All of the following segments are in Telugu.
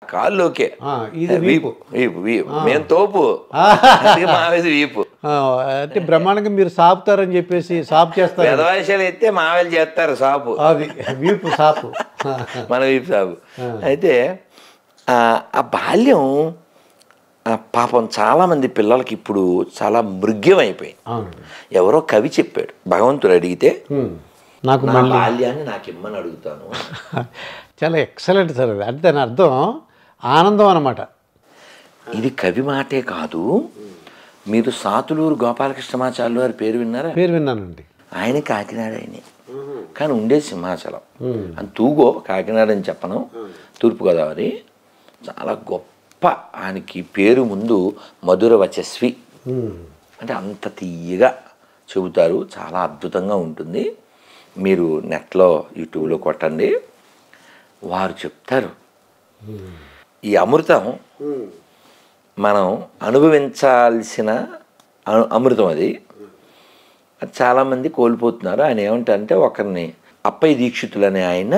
కాళ్ళు ఓకే, ఇది వీపు వీపు వీపు మేము తోపు, మావేది వీపు. అంటే బ్రహ్మాండంగా మీరు సాపుతారని చెప్పేసి సాపు చేస్తారు. పెదవాయిషాలు అయితే మావేలు చేస్తారు సాపు, అది వీపు సాపు, మన వీపు సాపు. అయితే ఆ బాల్యం పాపం చాలామంది పిల్లలకి ఇప్పుడు చాలా మృగ్యం అయిపోయింది. ఎవరో కవి చెప్పాడు, భగవంతుడు అడిగితే నాకు నా బాల్యాన్ని నాకు ఇమ్మని అడుగుతాను. చాలా ఎక్సలెంట్ సార్. అంటే దాని అర్థం ఆనందం అన్నమాట. ఇది కవి మాటే కాదు, మీరు సాతులూరు గోపాలకృష్ణమాచార్యులు వారి పేరు విన్నారా? పేరు విన్నానండి. ఆయన కాకినాడ ఆయనే, కానీ ఉండే సింహాచలం. అని తూగో కాకినాడ అని చెప్పను, తూర్పుగోదావరి. చాలా గొప్ప, ఆయనకి పేరు ముందు మధుర వచస్వి, అంటే అంత తీయగా చెబుతారు. చాలా అద్భుతంగా ఉంటుంది. మీరు నెట్లో యూట్యూబ్లో కొట్టండి, వారు చెప్తారు. ఈ అమృతం మనం అనుభవించాల్సిన అమృతం, అది చాలామంది కోల్పోతున్నారు. ఆయన ఏమంటారంటే, ఒకరిని అప్పయ్య దీక్షితులు అనే ఆయన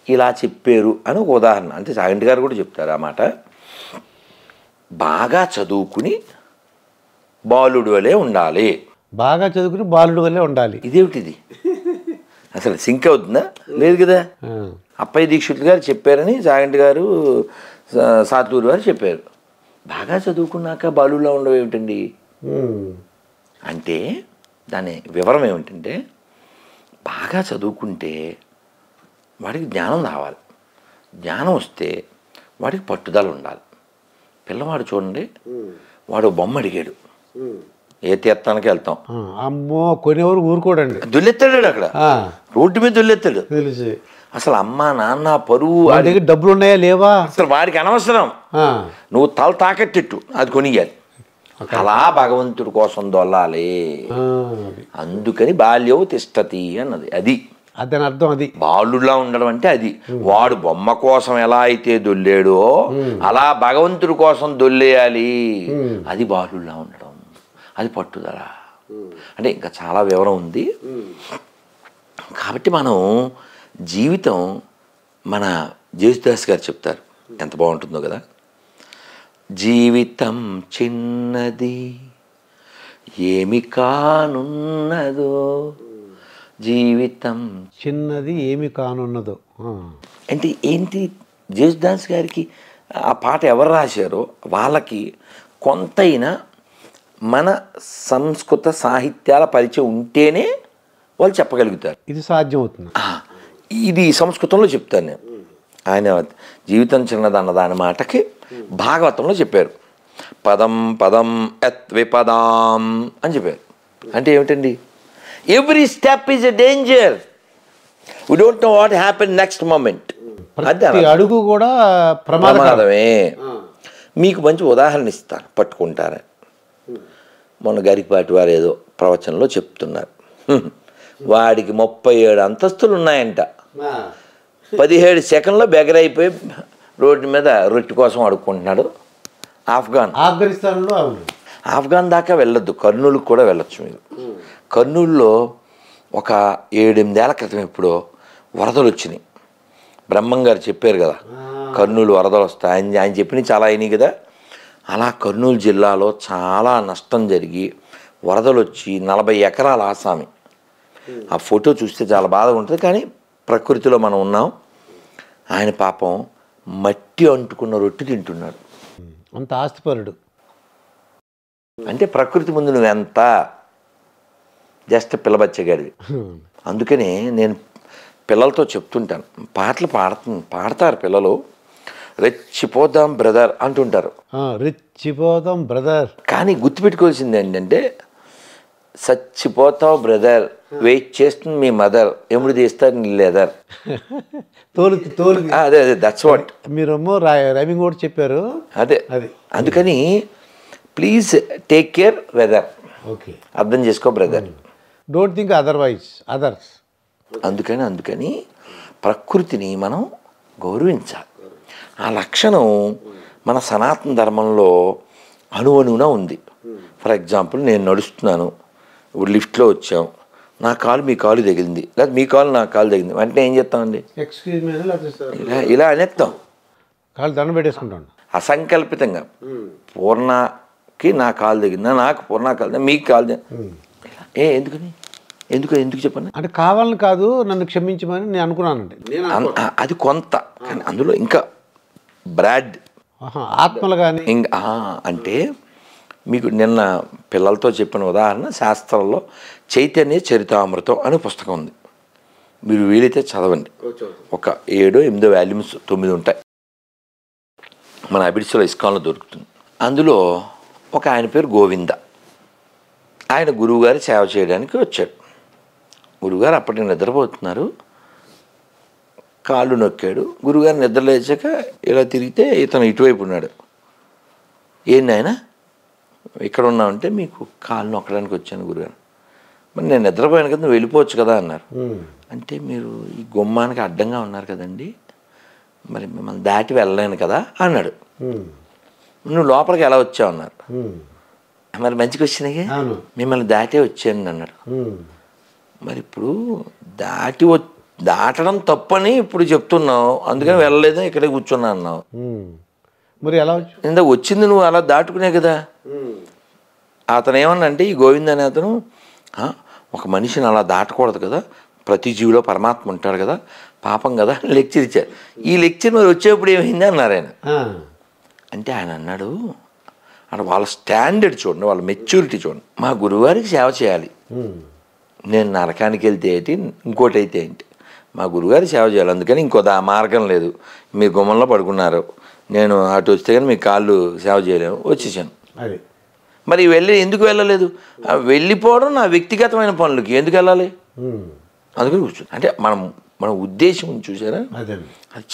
ఇలా చెప్పారు అని ఒక ఉదాహరణ. అంటే సాగంటి గారు కూడా చెప్తారు ఆ మాట. బాగా చదువుకుని బాలుడు వలె ఉండాలి. బాగా చదువుకుని బాలుడు వలె ఉండాలి, ఇదేమిటిది? అసలు సింక్ అవుతుందా? లేదు కదా. అప్పయ్య దీక్షితులు గారు చెప్పారని సాగంటి గారు సాతూరు వారు చెప్పారు. బాగా చదువుకున్నాక బాలులా ఉండవు ఏమిటండి అంటే, దాని వివరం ఏమిటంటే, బాగా చదువుకుంటే వాడికి జ్ఞానం రావాలి, జ్ఞానం వస్తే వాడికి పట్టుదల ఉండాలి. పిల్లవాడు చూడండి, వాడు బొమ్మ అడిగాడు, ఏ తీర్థానికి వెళ్తాం, అమ్మో కొనేవారు ఊరుకోడండి, దుల్లెత్తాడు అక్కడ రోడ్డు మీద దుల్లెత్తాడు. తెలిసి అసలు అమ్మ నాన్న పరువు, దగ్గర డబ్బులు ఉన్నాయా లేవా అసలు వాడికి అనవసరం, నువ్వు తల తాకెట్టిట్టు అది కొనియాలి. అలా భగవంతుడి కోసం దొల్లాలి. అందుకని బాల్యవు తిష్టతి అన్నది. అది దాని అర్థం. అది బాలుడిలా ఉండడం అంటే అది. వాడు బొమ్మ కోసం ఎలా అయితే దొల్లేడో అలా భగవంతుడి కోసం దొల్లేయాలి. అది బాలుడిలా ఉండడం, అది పట్టుదల. అంటే ఇంకా చాలా వివరం ఉంది. కాబట్టి మనం జీవితం, మన జేసుదాస్ గారు చెప్తారు, ఎంత బాగుంటుందో కదా. జీవితం చిన్నది ఏమి కానున్నదో, జీవితం చిన్నది ఏమి కానున్నదో అంటే ఏంటి? జేసుదాస్ గారికి ఆ పాట ఎవరు రాశారో వాళ్ళకి కొంతైనా మన సంస్కృత సాహిత్యాల పరిచయం ఉంటేనే వాళ్ళు చెప్పగలుగుతారు, ఇది సాధ్యం అవుతుంది. ఇది సంస్కృతంలో చెప్తాను నేను. ఆయన జీవితం చిన్నదన్న దాని మాటకి భాగవతంలో చెప్పారు, పదం పదం యత్ విపదాం అని చెప్పారు. అంటే ఏమిటండి? Every step is a danger, we don't know what happen next moment. అడుగు కూడా ప్రమాదమే. మీకు మంచి ఉదాహరణ ఇస్తాను, పట్టుకుంటారని. మొన్న గరికపాటి వారు ఏదో ప్రవచనంలో చెప్తున్నారు, వాడికి 37 అంతస్తులు ఉన్నాయంట, 17 సెకండ్లో బెగరైపోయి రోడ్డు మీద రొట్టె కోసం అడుక్కుంటున్నాడు. ఆఫ్ఘనిస్తాన్లో. ఆఫ్ఘాన్ దాకా వెళ్ళొద్దు, కర్నూలుకు కూడా వెళ్ళొచ్చు మీరు. కర్నూలులో ఒక 7-8 ఏళ్ల క్రితం ఇప్పుడు వరదలు వచ్చినాయి. బ్రహ్మం గారు చెప్పారు కదా, కర్నూలు వరదలు వస్తాయి, ఆయన చెప్పినవి చాలా అయినాయి కదా. అలా కర్నూలు జిల్లాలో చాలా నష్టం జరిగి వరదలు వచ్చి 40 ఎకరాల ఆసామి. ఆ ఫోటో చూస్తే చాలా బాధగా ఉంటుంది, కానీ ప్రకృతిలో మనం ఉన్నాం. ఆయన పాపం మట్టి అంటుకున్న రొట్టె తింటున్నాడు. అంత ఆస్తిపరుడు. అంటే ప్రకృతి ముందు నువ్వెంత జస్ట్ పిల్లబచ్చగాడివి. అందుకనే నేను పిల్లలతో చెప్తుంటాను, పాటలు పాడతారు పిల్లలు, రెచ్చిపోదాం బ్రదర్ అంటుంటారు. రెచ్చిపోదాం బ్రదర్. కానీ గుర్తుపెట్టుకోవాల్సింది ఏంటంటే, చచ్చిపోతావు బ్రదర్, వెయిట్ చేస్తుంది మీ మదర్, ఎముడు తీస్తారు నీ లెదర్. అదే అదే దట్స్ వాట్. మీరేమో రైమింగ్ కూడా చెప్పారు. అదే అది. అందుకని please take care weather. Okay, అర్థం చేసుకో brother, don't think otherwise others. అందుకని ప్రకృతిని మనం గౌరవించాలి. ఆ లక్షణం మన సనాతన ధర్మంలో అణువణువున ఉంది. ఫర్ ఎగ్జాంపుల్, నేను నడుస్తున్నాను, ఇప్పుడు లిఫ్ట్లో వచ్చాం, నా కాలు మీ కాలు తగిలింది, లేదా మీ కాలు నా కాలు తగిలింది, వెంటనే ఏం చేస్తామండి? ఎక్స్క్యూజ్ మీ ఇలా అనేస్తాం. కాళ్ళు దండం పెట్టేసుకుంటాను. అసంకల్పితంగా పూర్ణకి నా కాలు దిగిందా, నాకు పూర్ణ కాలు దిగిందా, మీకు కాలు ఎందుకని ఎందుకు చెప్పండి. అంటే కావాలని కాదు, నన్ను క్షమించమని నేను అనుకున్నానండి. అది కొంత, కానీ అందులో ఇంకా బ్రాడ్ ఆత్మలు కానీ ఇంకా అంటే మీకు నిన్న పిల్లలతో చెప్పిన ఉదాహరణ శాస్త్రంలో చైతన్య చరితామృతం అనే పుస్తకం ఉంది. మీరు వీలైతే చదవండి. ఒక 7-8 వాల్యూమ్స్ 9 ఉంటాయి. మన అబిడ్స్లో ఇస్కాన్లో దొరుకుతుంది. అందులో ఒక ఆయన పేరు గోవింద. ఆయన గురువుగారి సేవ చేయడానికి వచ్చాడు. గురువుగారు అప్పటికి నిద్రపోతున్నారు. కాళ్ళు నొక్కాడు. గురువుగారు నిద్ర లేచాక ఇలా తిరిగితే ఇతను ఇటువైపు ఉన్నాడు. ఏంది ఆయన ఇక్కడ ఉన్నామంటే, మీకు కాళ్ళు నొక్కడానికి వచ్చాను గురుగారు. మరి నేను నిద్రపోయాను కదా, నువ్వు వెళ్ళిపోవచ్చు కదా అన్నారు. అంటే మీరు ఈ గుమ్మానికి అడ్డంగా ఉన్నారు కదండి, మరి మిమ్మల్ని దాటి వెళ్ళలేను కదా అన్నాడు. నువ్వు లోపలికి ఎలా వచ్చావు అన్నారు. మరి మంచిగా వచ్చినాయి, మిమ్మల్ని దాటే వచ్చాను అన్నాడు. మరి ఇప్పుడు దాటడం తప్పని ఇప్పుడు చెప్తున్నావు, అందుకని వెళ్ళలేదు, ఇక్కడే కూర్చున్నా అన్నావు. మరి ఎలా ఇందాక వచ్చింది నువ్వు అలా దాటుకునే కదా. అతను ఏమన్నా అంటే, ఈ గోవింద్ అనే అతను ఒక మనిషిని అలా దాటకూడదు కదా, ప్రతి జీవిలో పరమాత్మ ఉంటాడు కదా, పాపం కదా లెక్చర్ ఇచ్చారు. ఈ లెక్చర్ మరి వచ్చేప్పుడు ఏమైంది అన్నారు ఆయన. అంటే ఆయన అన్నాడు, అంటే వాళ్ళ స్టాండర్డ్ చూడండి, వాళ్ళ మెచ్యూరిటీ చూడండి. మా గురువారికి సేవ చేయాలి, నేను నరకానికి వెళ్తే ఏంటి, ఇంకోటి అయితే ఏంటి, మా గురుగారికి సేవ చేయాలి, అందుకని ఇంకో మార్గం లేదు. మీరు గుమ్మంలో పడుకున్నారు, నేను అటు వస్తే కానీ మీ కాళ్ళు సేవ చేయలేము, వచ్చేసాను. మరి ఎందుకు వెళ్ళలేదు? వెళ్ళిపోవడం నా వ్యక్తిగతమైన పనులకి ఎందుకు వెళ్ళాలి, అందుకని కూర్చొని. అంటే మన ఉద్దేశం చూసారా, అది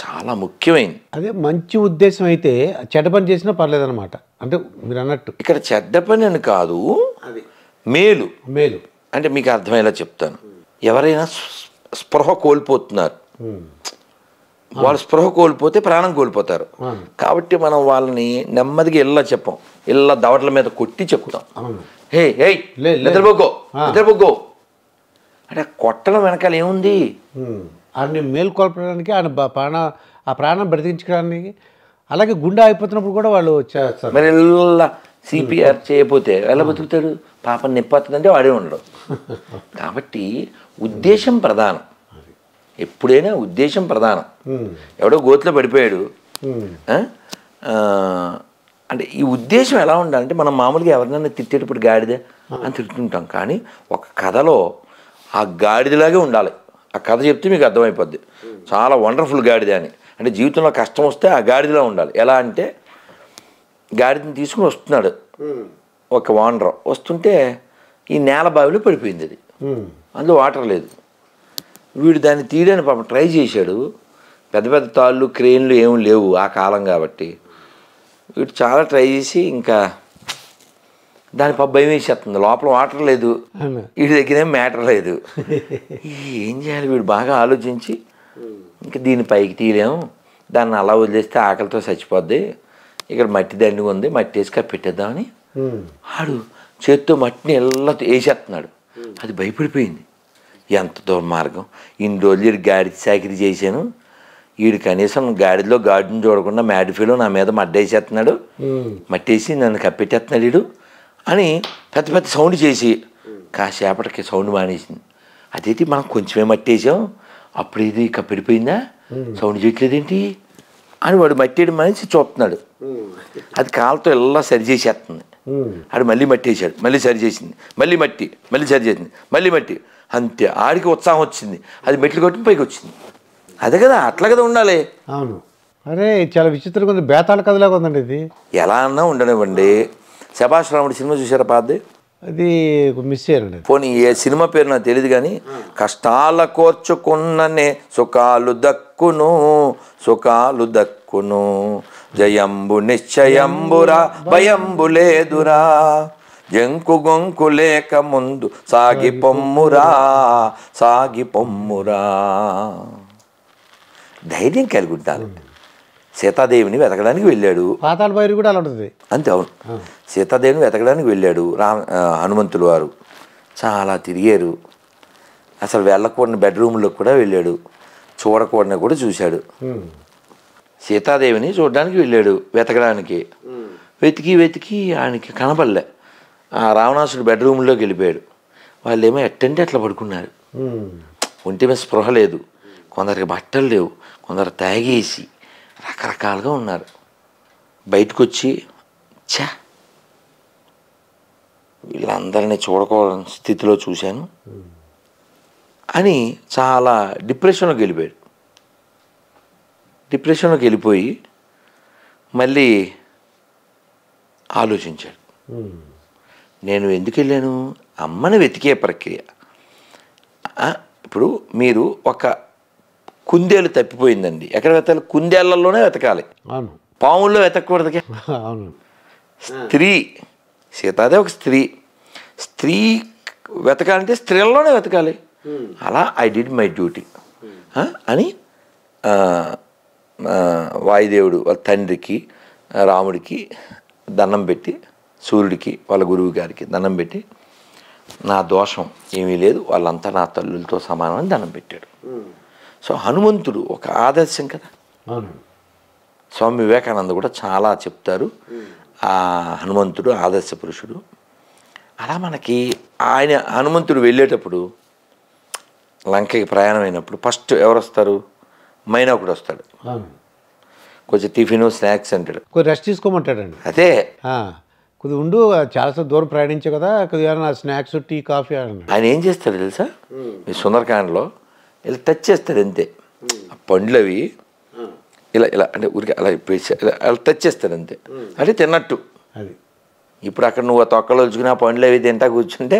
చాలా ముఖ్యమైనది. అదే మంచి ఉద్దేశం అయితే చెడ్డ పని చేసినా పర్లేదన్నమాట. అంటే మీరు అన్నట్టు ఇక్కడ చెడ్డ పని అని కాదు, మేలు అంటే మీకు అర్థమయ్యేలా చెప్తాను. ఎవరైనా స్పృహ కోల్పోతున్నారు, వాళ్ళు స్పృహ కోల్పోతే ప్రాణం కోల్పోతారు. కాబట్టి మనం వాళ్ళని నెమ్మదిగా చెప్పం, దవడల మీద కొట్టి చెప్తాం, హే హే నిద్రపోకో అంటే కొట్టడం వెనకాల ఏముంది? ఆయన మేల్కొల్పడానికి, ఆయన ప్రాణం బ్రతికించడానికి. అలాగే గుండె అయిపోతున్నప్పుడు కూడా వాళ్ళు చేస్తారు. మరి సిపిఆర్ చేయకపోతే ఎలా బతుకుతాడు? పాపం నిప్పతుందంటే వాడే ఉండడు. కాబట్టి ఉద్దేశం ప్రధానం, ఎప్పుడైనా ఉద్దేశం ప్రధానం. ఎవడో గోతులో పడిపోయాడు అంటే ఈ ఉద్దేశం ఎలా ఉండాలంటే, మనం మామూలుగా ఎవరినైనా తిట్టేటప్పుడు గాడిద అని తిడుతుంటాం, కానీ ఒక కథలో ఆ గాడిదలాగే ఉండాలి. ఆ కథ చెప్తే మీకు అర్థమైపోద్ది, చాలా వండర్ఫుల్ గాడిద అని. అంటే జీవితంలో కష్టం వస్తే ఆ గాడిదలా ఉండాలి. ఎలా అంటే, గాడిదని తీసుకుని వస్తున్నాడు ఒక వానర్, వస్తుంటే ఈ నేల బావిలో పడిపోయింది. అది అందులో వాటర్ లేదు. వీడు దాన్ని తీయడానికి పాపం ట్రై చేశాడు. పెద్ద పెద్ద తాళ్ళు క్రేన్లు ఏమి లేవు ఆ కాలం కాబట్టి. వీడు చాలా ట్రై చేసి ఇంకా దాని భయం వేసేస్తుంది, లోపల వాటర్ లేదు, వీడి దగ్గర ఏం మ్యాటర్ లేదు. ఏం చేయాలి? వీడు బాగా ఆలోచించి, ఇంకా దీన్ని పైకి తీయలేము, దాన్ని అలా వదిలేస్తే ఆకలితో చచ్చిపోద్ది, ఇక్కడ మట్టి దండిగా ఉంది, మట్టి వేసి కప్పెట్టేద్దామని ఆడు చేత్తో మట్టిని ఎలా వేసేస్తున్నాడు. అది భయపడిపోయింది. ఎంత దుర్మార్గం, ఇన్ని రోజులు గాడి చాకిరీ చేశాను, వీడు కనీసం గాడిలో గాడిని చూడకుండా మ్యాడిఫీలో నా మీద మడ్డేసేస్తున్నాడు, మట్టేసి నన్ను కప్పెట్టేస్తున్నాడు వీడు అని పెద్ద పెద్ద సౌండ్ చేసి కాసేపటికి సౌండ్ మానేసింది. అదేంటి మనం కొంచెమే మట్టేసాం, అప్పుడు ఇది కప్పెడిపోయిందా, సౌండ్ చేయట్లేదేంటి అని వాడు మట్టేయడం మనిషి చూస్తున్నాడు. అది కాలుతో ఎలా సరి చేసేస్తుంది. ఆడు మళ్ళీ మట్టేసాడు, మళ్ళీ సరి చేసింది, మళ్ళీ మట్టి, మళ్ళీ సరి చేసింది, మళ్ళీ మట్టి, అంతే. ఆడికి ఉత్సాహం వచ్చింది, అది మెట్లు కొట్టి పైకి వచ్చింది. అదే కదా, అట్లా కదా ఉండాలి. అవును. అరే చాలా విచిత్రంగా ఉంది, బేతాళ కథలాగా ఉందండి ఇది. ఎలా అన్నా ఉండనివ్వండి. శభాష్ రాముడి సినిమా చూసారా పాతది? అది మిస్ అయ్యారండి. పోనీ ఏ సినిమా పేరు నాకు తెలియదు కానీ, కష్టాల కోర్చుకున్ననే సుఖాలు దక్కును, జయంబు నిశ్చయంబురా భయంబు లేదురా, జంకు గొంకు లేక ముందు సాగి పొమ్మురా ధైర్యం కలిగి ఉండాలి. సీతాదేవిని వెతకడానికి వెళ్ళాడు, పాతాళ భైరవి కూడా అలా ఉంటుంది అంతే. అవును, సీతాదేవిని వెతకడానికి వెళ్ళాడు హనుమంతులు వారు. చాలా తిరిగారు, అసలు వెళ్ళకూడని బెడ్రూమ్లోకి కూడా వెళ్ళాడు, చూడకూడని కూడా చూశాడు. సీతాదేవిని చూడడానికి వెళ్ళాడు వెతకడానికి. వెతికి వెతికి ఆయనకి కనపడలే. ఆ రావణాసుడు బెడ్రూమ్లోకి వెళ్ళిపోయాడు. వాళ్ళు ఏమో ఎట్టంటే అట్లా పడుకున్నారు. ఒంటి మీద స్పృహ లేదు, కొందరికి బట్టలు లేవు, కొందరు తాగేసి రకరకాలుగా ఉన్నారు. బయటకు వచ్చి ఛా వీళ్ళందరినీ చూడకూడని స్థితిలో చూశాను అని చాలా డిప్రెషన్లోకి వెళ్ళిపోయాడు. డిప్రెషన్లోకి వెళ్ళిపోయి మళ్ళీ ఆలోచించాడు. నేను ఎందుకు వెళ్ళాను? అమ్మని వెతికే ప్రక్రియ. ఇప్పుడు మీరు ఒక కుందేలు తప్పిపోయిందండి, ఎక్కడ వెతకాలి? కుందేళ్లలోనే వెతకాలి, పాముల్లో వెతకూడదుగా. స్త్రీ, సీతాదేవి ఒక స్త్రీ, స్త్రీ వెతకాలంటే స్త్రీలలోనే వెతకాలి. అలా ఐ డిడ్ మై డ్యూటీ అని వాయుదేవుడు వాళ్ళ తండ్రికి రాముడికి దండం పెట్టి, సూర్యుడికి వాళ్ళ గురువు గారికి దండం పెట్టి, నా దోషం ఏమీ లేదు, వాళ్ళంతా నా తల్లులతో సమానమని దండం పెట్టాడు. సో హనుమంతుడు ఒక ఆదర్శం కదా. స్వామి వివేకానంద కూడా చాలా చెప్తారు, ఆ హనుమంతుడు ఆదర్శ పురుషుడు. అలా మనకి ఆయన హనుమంతుడు వెళ్ళేటప్పుడు లంకకి ప్రయాణం అయినప్పుడు ఫస్ట్ ఎవరు వస్తారు? మైనాకుడు వస్తాడు. కొంచెం టిఫిన్ స్నాక్స్ అంటాడు, కొద్దిగా రెస్ట్ తీసుకోమంటాడండి. అదే కొద్దిగా ఉండు, చాలాసేపు దూరం ప్రయాణించావు కదా, కొద్దిగా స్నాక్స్ టీ కాఫీ అన్నాడు. ఆయన ఏం చేస్తాడు తెలుసా? మీ సుందరకాండలో ఇలా టచ్ చేస్తాడు అంతే. ఆ పండ్లు అవి ఇలా ఇలా అంటే ఊరికి అలా అలా టచ్ చేస్తాడు అంతే, అంటే తిన్నట్టు. అది ఇప్పుడు అక్కడ నువ్వు తొక్కలు వచ్చుకుని ఆ పండ్లు అవి తింటా కూర్చుంటే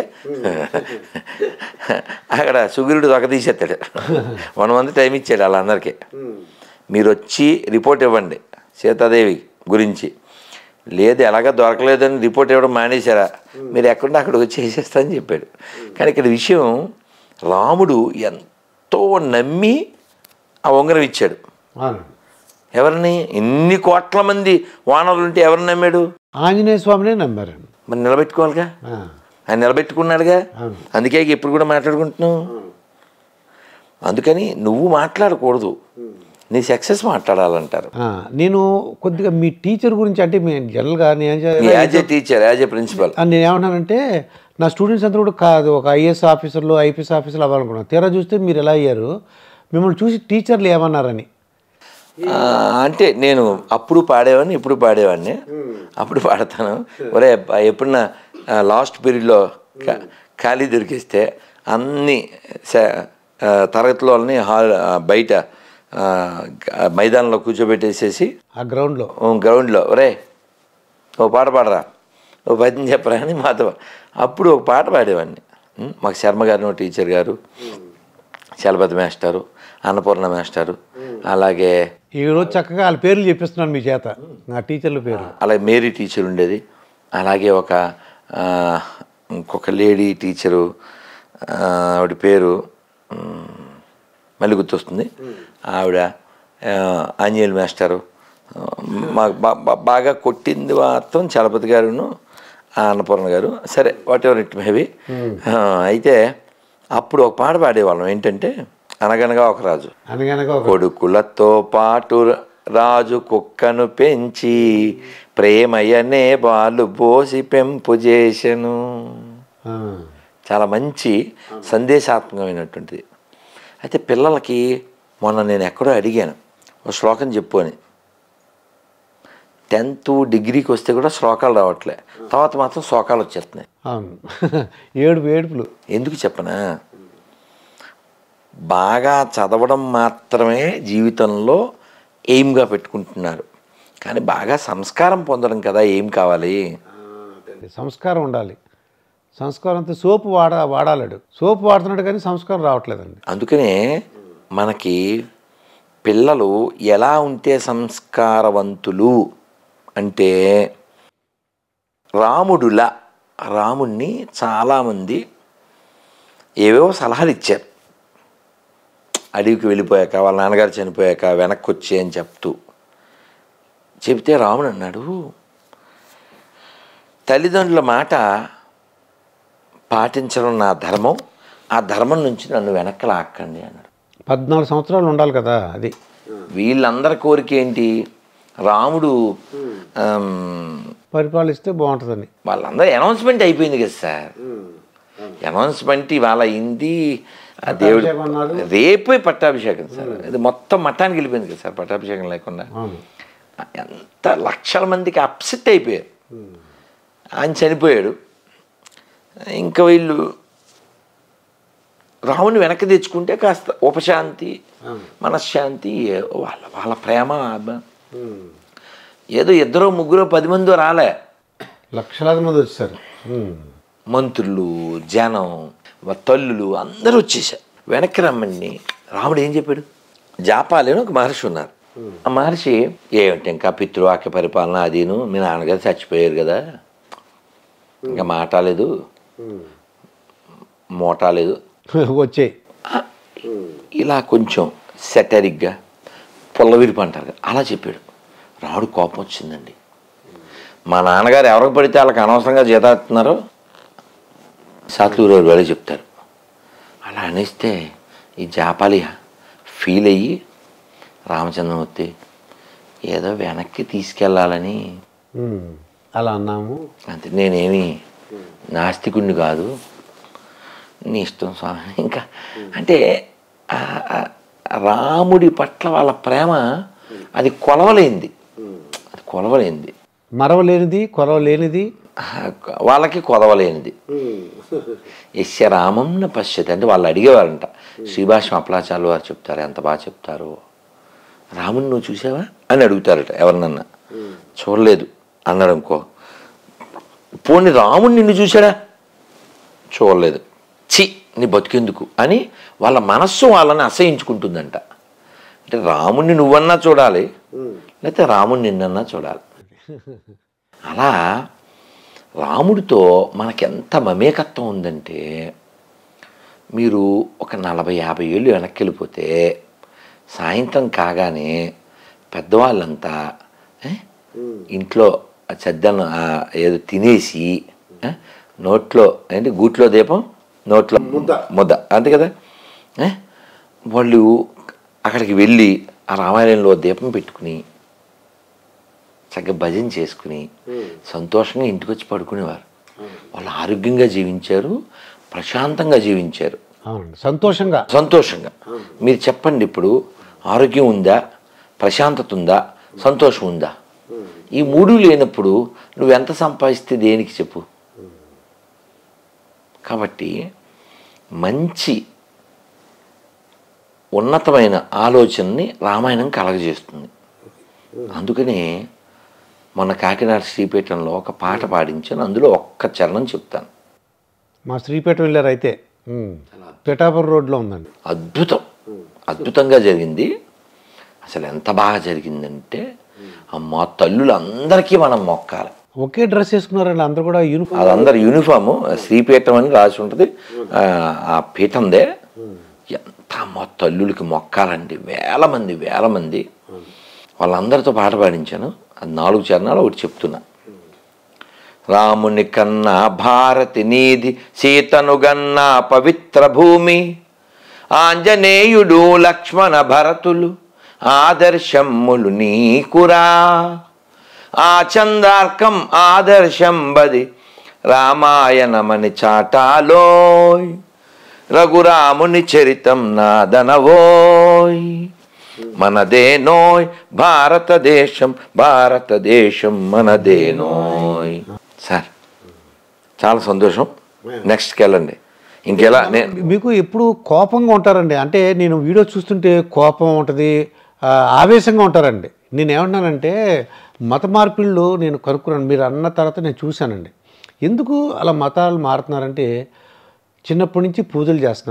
అక్కడ సుగ్రీవుడు తొక్క తీసేస్తాడు. 1 మంత్ టైం ఇచ్చాడు వాళ్ళందరికీ. మీరు వచ్చి రిపోర్ట్ ఇవ్వండి సీతాదేవి గురించి. లేదు ఎలాగ దొరకలేదని రిపోర్ట్ ఇవ్వడం మానేశారా, మీరు ఎక్కడుంటే అక్కడ వచ్చి వేసేస్తా అని చెప్పాడు. కానీ ఇక్కడ విషయం, రాముడు ఎంతో నమ్మి ఆ ఉంగరం ఇచ్చాడు. ఎవరిని? ఇన్ని కోట్ల మంది వానరులు ఉంటే ఎవరిని నమ్మాడు? ఆంజనేయ స్వామినే నమ్మారు. మరి నిలబెట్టుకోవాలిగా, ఆయన నిలబెట్టుకున్నాడుగా. అందుకే ఇప్పుడు కూడా మాట్లాడుకుంటున్నావు. అందుకని నువ్వు మాట్లాడకూడదు, నీ సక్సెస్ మాట్లాడాలంటారు. నేను కొద్దిగా మీ టీచర్ గురించి, అంటే జనరల్గా as a teacher, as a principal నేను ఏమన్నానంటే, నా స్టూడెంట్స్ అంతా కూడా కాదు ఒక ఐఏఎస్ ఆఫీసర్లు ఐపీఎస్ ఆఫీసర్లు అవ్వాలనుకున్నాను. తీరా చూస్తే మీరు ఎలా అయ్యారు, మిమ్మల్ని చూసి టీచర్లు ఏమన్నారని. అంటే నేను అప్పుడు పాడేవాడిని, ఇప్పుడు పాడేవాడిని. అప్పుడు పాడతాను, ఒరే ఎప్పుడన్నా లాస్ట్ పీరియడ్లో ఖాళీ దొరికిస్తే అన్ని తరగతిలోని బయట మైదానంలో కూర్చోబెట్టేసేసి ఆ గ్రౌండ్లో ఒరే ఓ పాట పాడరా, ఓ పద్యం చెప్పరా అని మాతో అప్పుడు ఒక పాట పాడేవాడిని. మాకు శర్మ గారు టీచర్ గారు, చలపతి మాస్టారు, అన్నపూర్ణ మాస్టారు, అలాగే ఈరోజు చక్కగా వాళ్ళ పేర్లు చెప్పిస్తున్నాను మీ చేత, నా టీచర్ల పేరు. అలాగే మేరీ టీచర్ ఉండేది, అలాగే ఇంకొక లేడీ టీచరు, ఆవిడ పేరు మళ్ళీ గుర్తొస్తుంది, ఆవిడ ఆంజనేయులు మాస్టరు. మాకు బాగా కొట్టింది మాత్రం చలపతి గారును అన్నపూర్ణ గారు. సరే వాట్ ఎవర్ ఇట్ మేబీ. అయితే అప్పుడు ఒక పాట పాడేవాళ్ళం, ఏంటంటే అనగనగా ఒక రాజు, కొడుకులతో పాటు రాజు కుక్కను పెంచి ప్రేమయ్యనే బాలు పోసి పెంపు చేసెను. చాలా మంచి సందేశాత్మకమైనటువంటిది. అయితే పిల్లలకి మొన్న నేను ఎక్కడో అడిగాను, ఒక శ్లోకం చెప్పు అని. 10th డిగ్రీకి వస్తే కూడా శ్లోకాలు రావట్లే, తర్వాత మాత్రం శ్లోకాలు వచ్చేస్తున్నాయి. ఏడుపులు. ఎందుకు చెప్పనా, బాగా చదవడం మాత్రమే జీవితంలో ఎయిమ్గా పెట్టుకుంటున్నారు, కానీ బాగా సంస్కారం పొందడం కదా ఏం కావాలి. సంస్కారం ఉండాలి. సంస్కారంతో సోపు వాడాలడు, సోపు వాడుతున్నాడు కానీ సంస్కారం రావట్లేదండి. అందుకనే మనకి పిల్లలు ఎలా ఉంటే సంస్కారవంతులు అంటే, రాముడిని చాలామంది ఏవేవో సలహాలు ఇచ్చారు. అడవికి వెళ్ళిపోయాక, వాళ్ళ నాన్నగారు చనిపోయాక వెనక్కి వచ్చి అని చెప్తే రాముడు అన్నాడు, తల్లిదండ్రుల మాట పాటించడం నా ధర్మం, ఆ ధర్మం నుంచి నన్ను వెనక్కి లాక్కండి అన్నాడు. 14 సంవత్సరాలు ఉండాలి కదా, అది వీళ్ళందరి కోరిక ఏంటి, రాముడు పరిపాలిస్తే బాగుంటుందని. వాళ్ళందరూ అనౌన్స్మెంట్ అయిపోయింది కదా సార్. అనౌన్స్మెంట్ ఇవాళ అయింది. ఆ దేవుడు రేపే పట్టాభిషేకం సార్. ఇది మొత్తం మఠానికి వెళ్ళిపోయింది కదా సార్ పట్టాభిషేకం లేకుండా. ఎంత లక్షల మందికి అప్సెట్ అయిపోయారు. ఆయన చనిపోయాడు. ఇంకా వీళ్ళు రాముని వెనక్కి తెచ్చుకుంటే కాస్త ఉపశాంతి, మనశ్శాంతి, వాళ్ళ వాళ్ళ ప్రేమ. ఏదో ఇద్దరు ముగ్గురు 10 మందో రాలే, లక్షలాది మంది వచ్చారు. మంత్రులు, జనం, తల్లులు అందరూ వచ్చేసారు. వెనక్కి రమ్మని రాముడు ఏం చెప్పాడు, జాపాలి అని ఒక మహర్షి ఉన్నారు. ఆ మహర్షి ఏమిటి ఇంకా పితృవాక్య పరిపాలన అదీను, మీ నాన్నగారు చచ్చిపోయారు కదా, ఇంకా మాటాలేదు మోటాలేదు వచ్చే ఇలా కొంచెం సెటరిక్గా పొల్లవిరిపి అంటారు కదా అలా చెప్పాడు. రాముడు కోపం వచ్చిందండి. మా నాన్నగారు ఎవరికి పడితే వాళ్ళకి అనవసరంగా జీతాస్తున్నారో సాత్లూరు వెళ్ళి చెప్తారు. అలా అనేస్తే ఈ జాపాలి ఫీల్ అయ్యి రామచంద్రమూర్తి ఏదో వెనక్కి తీసుకెళ్ళాలని అలా అన్నాము అంతే, నేనేమి నాస్తికుడిని కాదు, నీ ఇష్టం స్వామి. ఇంకా అంటే రాముడి పట్ల వాళ్ళ ప్రేమ అది కొలవలేనిది, అది కొలవలేనిది, మరవలేనిది, కొలవలేనిది, వాళ్ళకి కొలవలేనిది. యస్య రామం న పశ్యతి అంటే వాళ్ళు అడిగేవారంట. శ్రీభాష్యం అప్పలాచార్యులు వారు చెప్తారు, ఎంత బాగా చెప్తారో. రాముని నువ్వు చూసావా అని అడుగుతారట ఎవరినన్నా. చూడలేదు అన్నాడు అనుకో, పోనీ రాముని నిన్ను చూశాడా, చూడలేదు, చి నీ బతికెందుకు అని వాళ్ళ మనస్సు వాళ్ళని అసహించుకుంటుందంట. అంటే రాముణ్ణి నువ్వన్నా చూడాలి, లేకపోతే రాముని నిన్నన్నా చూడాలి. అలా రాముడితో మనకెంత మమేకత్వం ఉందంటే, మీరు ఒక 40-50 ఏళ్ళు వెనక్కి వెళ్ళిపోతే సాయంత్రం కాగానే పెద్దవాళ్ళంతా ఇంట్లో చెద్దను ఏదో తినేసి నోట్లో ఏంటి గూట్లో దీపం నోట్లో ముద్ద అంతే కదా, వాళ్ళు అక్కడికి వెళ్ళి ఆ రామాయణంలో దీపం పెట్టుకుని చక్కగా భజన చేసుకుని సంతోషంగా ఇంటికి వచ్చి పడుకునేవారు. వాళ్ళు ఆరోగ్యంగా జీవించారు, ప్రశాంతంగా జీవించారు, సంతోషంగా. మీరు చెప్పండి, ఇప్పుడు ఆరోగ్యం ఉందా, ప్రశాంతత ఉందా, సంతోషం ఉందా? ఈ మూడు లేనప్పుడు నువ్వెంత సంపాదిస్తే దేనికి చెప్పు. కాబట్టి మంచి ఉన్నతమైన ఆలోచనని రామాయణం కలగజేస్తుంది. అందుకనే మొన్న కాకినాడ శ్రీపీఠంలో ఒక పాట పాడించాను, అందులో ఒక్క చరణం చెప్తాను. మా శ్రీపేట వెళ్ళారు అయితే, పిఠాపురం రోడ్లో ఉందండి. అద్భుతంగా జరిగింది. అసలు ఎంత బాగా జరిగిందంటే, అమ్మ తల్లులందరికీ మనం మొక్కాలి. ఒకే డ్రెస్ వేసుకున్నారండి అందరూ కూడా, యూనిఫామ్, అదందరు యూనిఫాము. శ్రీపీఠం అని రాసి ఉంటుంది ఆ పీఠందే. ఎంత మా తల్లులకి మొక్కాలండి, వేల మంది. వాళ్ళందరితో పాట పాడించాను. అది 4 చరణాలు ఒకటి చెప్తున్నా. రాముని కన్నా భారతి నీది, సీతను గన్నా పవిత్ర భూమి, ఆంజనేయుడు లక్ష్మణ భరతులు ఆదర్శమ్ములు నీకురా, ఆ చందార్కం ఆదర్శం బది రామాయణమని చాటాలోయ్, రఘురాముని చరితం నాదనవోయ్, మనదేనోయ్ భారతదేశం మనదేనోయ్. సార్ చాలా సంతోషం. నెక్స్ట్కి వెళ్ళండి. ఇంకెలా మీకు ఎప్పుడు కోపంగా ఉంటారండి? అంటే నేను వీడియో చూస్తుంటే కోపం ఉంటుంది, ఆవేశంగా ఉంటారండి. నేను ఏమన్నానంటే మత మార్పిళ్ళు నేను కనుక్కున్నాను, మీరు అన్న తర్వాత నేను చూశానండి. ఎందుకు అలా మతాలు మారుతున్నారంటే చిన్నప్పటి నుంచి పూజలు చేస్తున్నారు.